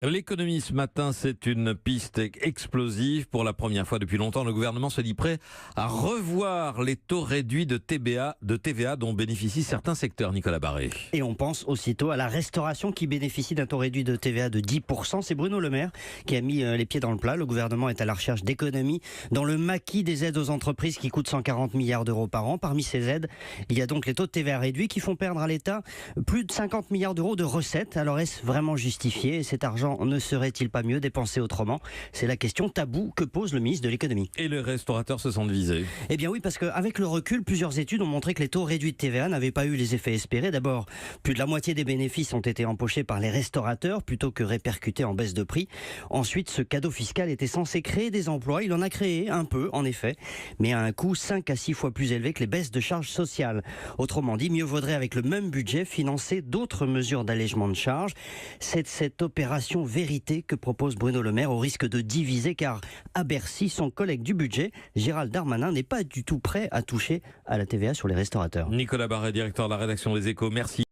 L'économie ce matin, c'est une piste explosive. Pour la première fois depuis longtemps, le gouvernement se dit prêt à revoir les taux réduits de TVA dont bénéficient certains secteurs. Nicolas Barré. Et on pense aussitôt à la restauration qui bénéficie d'un taux réduit de TVA de 10%. C'est Bruno Le Maire qui a mis les pieds dans le plat. Le gouvernement est à la recherche d'économies dans le maquis des aides aux entreprises qui coûtent 140 milliards d'euros par an. Parmi ces aides, il y a donc les taux de TVA réduits qui font perdre à l'État plus de 50 milliards d'euros de recettes. Alors est-ce vraiment justifié? Cet argent ne serait-il pas mieux dépensé autrement? C'est la question taboue que pose le ministre de l'économie. Et les restaurateurs se sentent visés. Eh bien oui, parce qu'avec le recul, plusieurs études ont montré que les taux réduits de TVA n'avaient pas eu les effets espérés. D'abord, plus de la moitié des bénéfices ont été empochés par les restaurateurs plutôt que répercutés en baisse de prix. Ensuite, ce cadeau fiscal était censé créer des emplois. Il en a créé un peu, en effet, mais à un coût 5 à 6 fois plus élevé que les baisses de charges sociales. Autrement dit, mieux vaudrait avec le même budget financer d'autres mesures d'allègement de charges. C'est cette opération vérité que propose Bruno Le Maire au risque de diviser, car à Bercy, son collègue du budget, Gérald Darmanin, n'est pas du tout prêt à toucher à la TVA sur les restaurateurs. Nicolas Barré, directeur de la rédaction des Échos, merci.